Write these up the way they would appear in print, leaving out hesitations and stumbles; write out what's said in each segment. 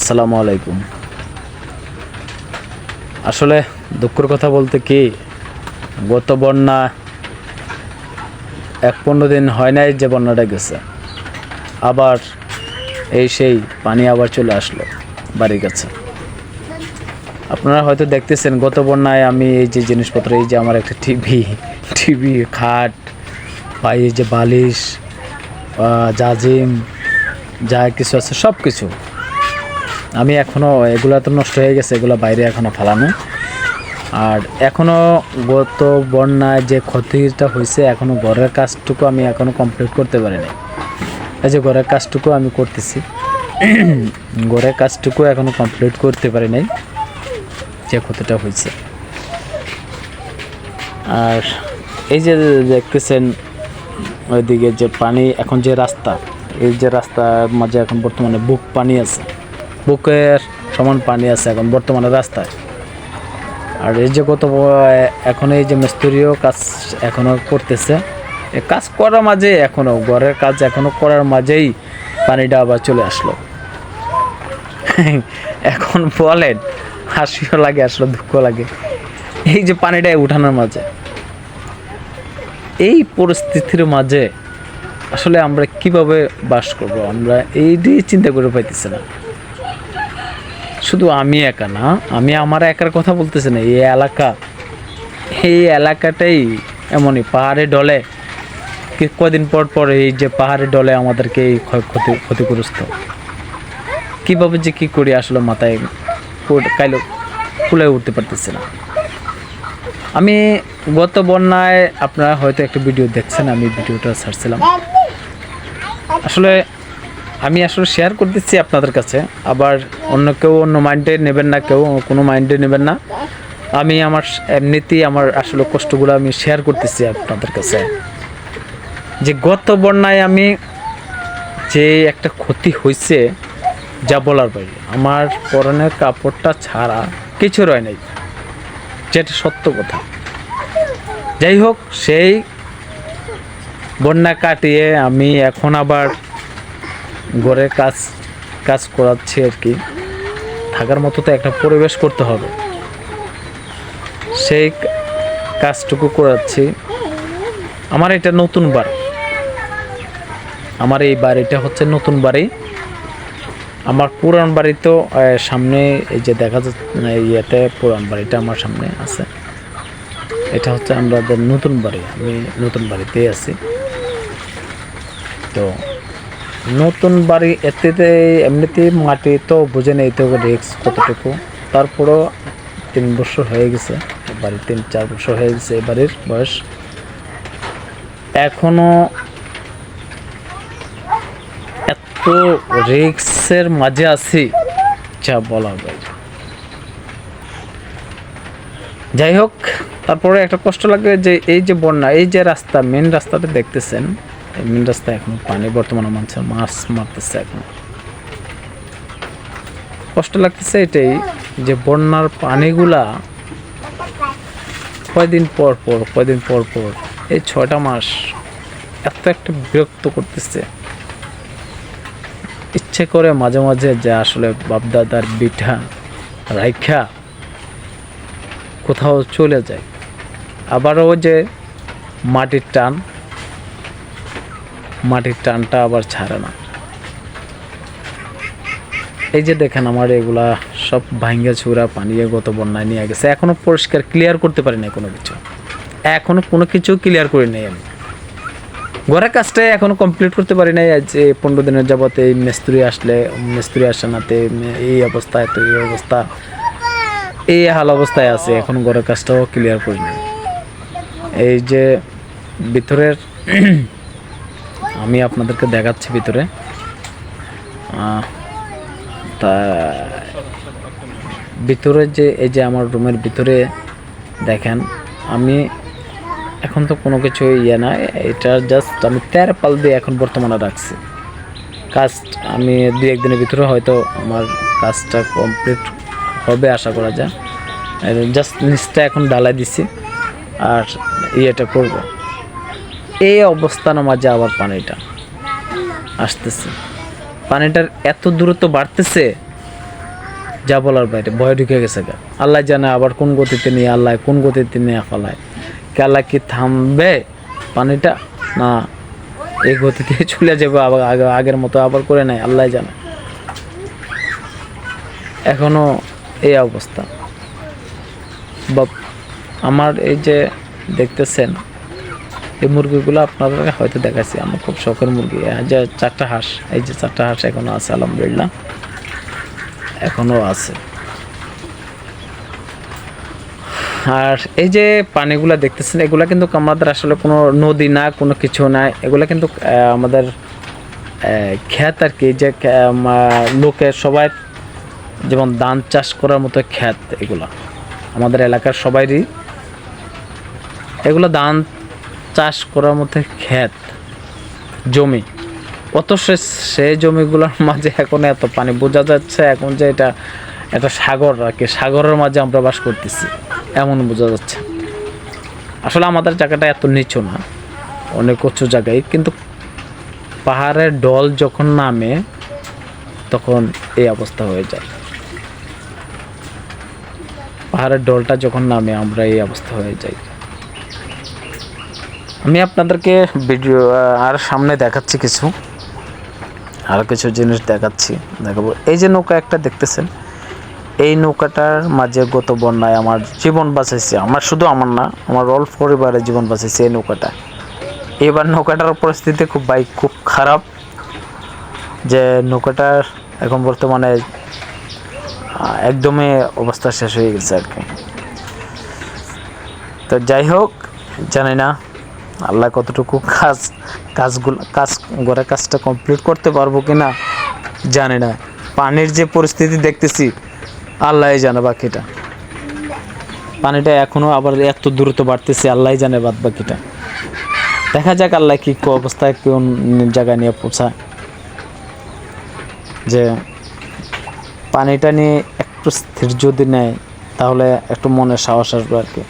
আসসালামু আলাইকুম। আসলে দুঃখের কথা বলতে কি, গত বন্যা ১-১৫ দিন হয় নাই যে বন্যাটা গেছে, আবার সেই পানি আবার চলে আসলো বাড়ির কাছে। আপনারা হয়তো দেখতেছেন গত বন্যায় আমি এই যে জিনিসপত্র, এই যে আমার একটা টিভি খাট বা এই যে বালিশ জাজিম যা কিছু আছে সব কিছু আমি এখনও, এগুলা তো নষ্ট হয়ে গেছে, এগুলো বাইরে এখনও ফালানো। আর এখনও গত বন্যায় যে ক্ষতিটা হয়েছে, এখনও ঘরের কাজটুকু আমি এখনও কমপ্লিট করতে পারিনি। এই যে ঘরের কাজটুকু আমি করতেছি, ঘরের কাজটুকু এখনও কমপ্লিট করতে পারি নাই, যে ক্ষতিটা হয়েছে। আর এই যে দেখতেছেন ওইদিকে যে পানি, এখন যে রাস্তা, এই যে রাস্তার মাঝে এখন বর্তমানে বুক পানি আছে, বুকের সমান পানি আছে এখন বর্তমানে রাস্তায়। আর এই যে এখন এই যে মিস্ত্রিও কাজ এখনও করতেছে, এই কাজ করার মাঝে এখনও ঘরের কাজ এখনও করার মাঝেই পানিটা আবার চলে আসলো। এখন বলেন, হাসিও লাগে আসলে দুঃখ লাগে, এই যে পানিটা উঠানোর মাঝে, এই পরিস্থিতির মাঝে আসলে আমরা কিভাবে বাস করব, আমরা এইটাই চিন্তা করে পাইতেছি না। শুধু আমি একা না, আমি আমার একার কথা বলতেছি না, এই এলাকাটাই এমনই, পাহাড়ে ডলে কদিন পর পর এই যে পাহাড়ে ডলে আমাদেরকে এই ক্ষতিগ্রস্ত। কীভাবে যে কী করি আসলে মাথায় খুলে উঠতে পারতেছি না। আমি গত বন্যায় আপনারা হয়তো একটা ভিডিও দেখছেন, আমি ভিডিওটা ছাড়ছিলাম। আসলে আমি শেয়ার করতেছি আপনাদের কাছে, আবার অন্য কেউ অন্য মাইন্ডে নেবেন না, কেউ কোনো মাইন্ডে নেবেন না। আমি আমার এমনিতেই আমার আসলে কষ্টগুলো আমি শেয়ার করতেছি আপনাদের কাছে। যে গত বন্যায় আমি যে একটা ক্ষতি হয়েছে যা বলার বাইরে, আমার পরনের কাপড়টা ছাড়া কিছু রয় নাই, যেটা সত্য কথা। যাই হোক, সেই বন্যা কাটিয়ে আমি এখন আবার ঘরের কাজ করাচ্ছি আর কি। থাকার মতো তো একটা পরিবেশ করতে হবে, সেই কাজটুকু করাচ্ছি। আমার এটা নতুন বাড়ি, আমার এই বাড়িটা হচ্ছে নতুন বাড়ি। আমার পুরান বাড়ি তো সামনে, এই যে দেখা যাচ্ছে ইয়েতে পুরান বাড়িটা আমার সামনে আছে। এটা হচ্ছে আমাদের নতুন বাড়ি, আমি নতুন বাড়িতেই আছি। তো নতুন বাড়ি এমনিতেই মাটি তো বুঝে নেই তো রিস্ক কতটুকু। তারপরও 3 বছর হয়ে গেছে বাড়ি, 3-4 বছর হয়ে গেছে এই বাড়ির বয়স। এখনো এত রিস্কের মাঝে আছি যা বলা যায়। যাই হোক, তারপরে একটা কষ্ট লাগে যে এই যে বন্যা, এই যে রাস্তা, মেন রাস্তাটা দেখতেছেন, মেন রাস্তা এখন পানি, বর্তমানে মানুষের মাছ মারতেছে। এখন কষ্ট লাগতেছে এটাই যে বন্যার পানিগুলা কয়দিন পর পর এই 6টা মাস এত একটা বিরক্ত করতেছে। ইচ্ছে করে মাঝে মাঝে যে আসলে বাপদাদার বিঠা রাইখা কোথাও চলে যায়। আবারও যে মাটির টানটা আবার ছাড়ে না। এই যে দেখেন আমার এগুলা সব ভাঙ্গা চূড়া পানিয়ে গত বন্যায় নিয়ে গেছে। এখনো পরিষ্কার ক্লিয়ার করতে পারি না কোনো কিছু, ক্লিয়ার করি নাই। আমি ঘরের কাজটাই এখনো কমপ্লিট করতে পারি নাই। যে 15 দিনের যাবত এই মিস্ত্রি আসে না, এই অবস্থা, এই হাল অবস্থায় আছে। এখন ঘরের কাজটাও ক্লিয়ার করি নাই। এই যে ভিতরের আমি আপনাদেরকে দেখাচ্ছি ভিতরে, তা ভিতরে যে এই যে আমার রুমের ভিতরে দেখেন, আমি এখন তো কোনো কিছু না, এটা জাস্ট আমি তেরপাল দিয়ে এখন বর্তমানে রাখছি। কাজ আমি 2-1 দিনের ভিতরে হয়তো আমার কাজটা কমপ্লিট হবে আশা করা যায়। জাস্ট নিচটা এখন ঢালাই দিছি আর ইয়েটা করব। এই অবস্থার মাঝে আবার পানিটা আসতেছে, পানিটার এত দূরত্ব বাড়তেছে যা বলার বাইরে, ভয় ঢুকে গেছে গা। আল্লাহ জানে আবার কোন গতিতে নিয়ে, আল্লাহ কোন গতিতে নিয়ে ফেলায়, কে আল্লাহ কি থামবে পানিটা, না এই গতিতে চলে যাবে আবার আগের মতো আবার করে নেয়, আল্লাহ জানে। এখনো এই অবস্থা। আমার এই যে দেখতেছেন এই মুরগিগুলো আপনাদের হয়তো দেখাচ্ছি, আমার খুব শখের মুরগি। যে 4টা হাঁস, এই যে 4টা হাঁস এখনো আছে, আলহামদুলিল্লাহ এখনো আছে। আর এই যে পানিগুলা দেখতেছেন, এগুলা কিন্তু আমাদের আসলে কোনো নদী না, কোনো কিছু না, এগুলা কিন্তু আমাদের ক্ষেত আর কি, যে লোকের সবাই যেমন ধান চাষ করার মতো ক্ষেত, এগুলা আমাদের এলাকার সবাইরই এগুলো ধান চাষ করার মতো ক্ষেত জমি। অথচ সেই জমিগুলোর মাঝে এখন এত পানি, বোঝা যাচ্ছে এখন যে এটা একটা সাগর আর কি, সাগরের মাঝে আমরা বাস করতেছি এমন বোঝা যাচ্ছে। আসলে আমাদের জায়গাটা এত নিচু না, অনেক উঁচু জায়গায়, কিন্তু পাহাড়ের ঢল যখন নামে তখন এই অবস্থা হয়ে যায়। পাহাড়ের ঢলটা যখন নামে আমরা এই অবস্থা হয়ে যাই। আমি আপনাদেরকে ভিডিও আর সামনে দেখাচ্ছি, আরও কিছু জিনিস দেখাবো। এই যে নৌকা একটা দেখতেছেন, এই নৌকাটার মাঝে গত বন্যায় আমার জীবন বাঁচাইছে, আমার শুধু আমার না, আমার অল পরিবারের জীবন বাঁচাইছে এই নৌকাটা। এবার নৌকাটার পরিস্থিতি খুব খারাপ, যে নৌকাটার এখন বর্তমানে একদমই অবস্থা শেষ হয়ে গেছে আর কি। তো যাই হোক, জানি না আল্লাহ কতটুকু ঘরের কাজটা কমপ্লিট করতে পারবো কিনা জানি না। পানির যে পরিস্থিতি দেখতেছি আল্লাহ জানে বাকিটা, পানিটা এখনো আবার এত দ্রুত বাড়তেছে, আল্লাহ জানে বাদ বাকিটা। দেখা যাক আল্লাহ কি অবস্থায় কোন জায়গায় নিয়ে পৌঁছায়, যে পানিটা নিয়ে একটু স্থির যদি নেয় তাহলে একটু মনে সাহস আসবে আর কি।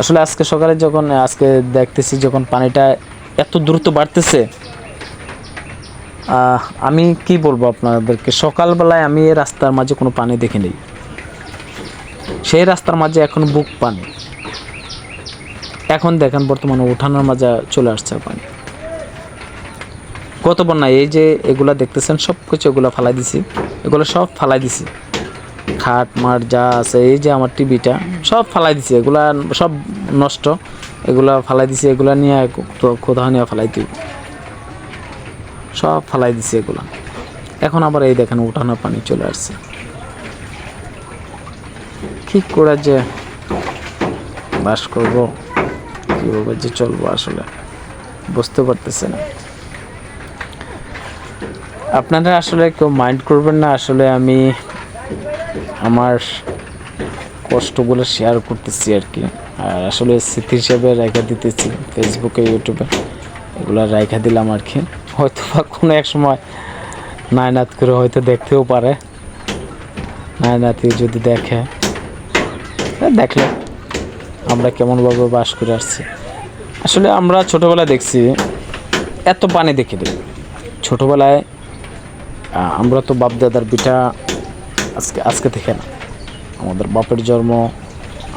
আসলে আজকে সকালে আজকে দেখতেছি যখন পানিটা এত দ্রুত বাড়তেছে, আমি কি বলবো আপনাদেরকে, সকালবেলায় আমি এই রাস্তার মাঝে কোনো পানি দেখিনি, সেই রাস্তার মাঝে এখন বুক পানি। এখন দেখেন বর্তমানে উঠানোর মাঝে চলে আসছে পানি। কত বন্যা, এই যে এগুলা দেখতেছেন সব কিছু এগুলো ফালাই দিছি, এগুলো সব ফালাই দিছি, খাট মাঠ যা আছে, এই যে আমার টিভিটা সব ফালাই দিছি, এগুলা সব নষ্ট, এগুলা ফালাই দিছি, এগুলা নিয়ে কোথাও নিয়ে ফালাই দিই, সব ফালাই দিছি এগুলা। এখন আবার এই দেখেন উঠানোর পানি চলে আসছে, কি করে যে বাস করব, কীভাবে যে চলবো আসলে বুঝতে পারতেছে না। আপনারা আসলে কেউ মাইন্ড করবেন না, আসলে আমি আমার কষ্টগুলো শেয়ার করতেছি আর কি, আর আসলে স্মৃতি হিসেবে রেখে দিতেছি ফেসবুকে, ইউটিউবে, এগুলো রেখে দিলাম আর কি। হয়তো বা কোনো এক সময় নায়নাত করে হয়তো দেখতেও পারে, নায়নাতি যদি দেখলে আমরা কেমনভাবে বাস করে আসছি। আসলে আমরা ছোটোবেলায় দেখছি, এত পানি দেখিনি ছোটোবেলায়। আমরা তো বাপ দাদার বিটা আজকে থেকে না, আমাদের বাপের জন্ম,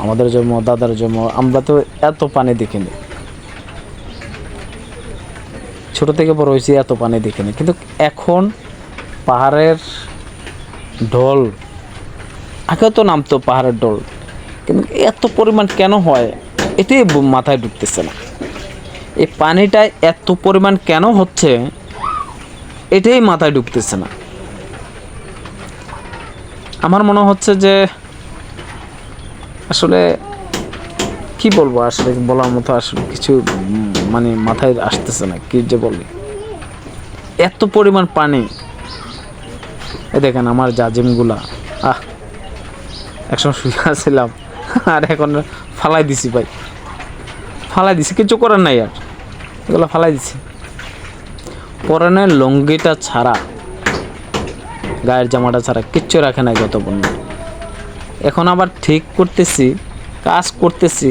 আমাদের জন্ম, দাদার জন্ম, আমরা তো এত পানি দেখিনি, ছোট থেকে বড় হয়েছি, এত পানি দেখিনি। কিন্তু এখন পাহাড়ের ঢল, আগেও তো নামতো পাহাড়ের ঢল, কিন্তু এত পরিমাণ কেন হয় এটাই মাথায় ঢুকতেছে না। এই পানিটা এত পরিমাণ কেন হচ্ছে এটাই মাথায় ঢুকতেছে না। আমার মনে হচ্ছে যে আসলে কি বলবো, আসলে বলার মতো আসলে কিছু মানে মাথায় আসতেছে না, কি যে বলি, এত পরিমাণ পানি। এ দেখেন আমার জাজিমগুলা, একসময় শুয়ে আসছিলাম আর এখন ফালাই দিছি ভাই, ফালাই দিছি, কিছু করার নাই আর, এগুলো ফালাই দিছি। পরনের লুঙ্গিটা ছাড়া, গায়ের জামাটা ছাড়া কিচ্ছু রাখে নাই গত বন্যা। এখন আবার ঠিক করতেছি, কাজ করতেছি,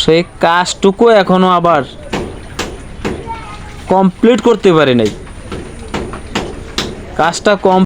সেই কাজটুকু এখনো আবার কমপ্লিট করতে পারি নাই, কাজটা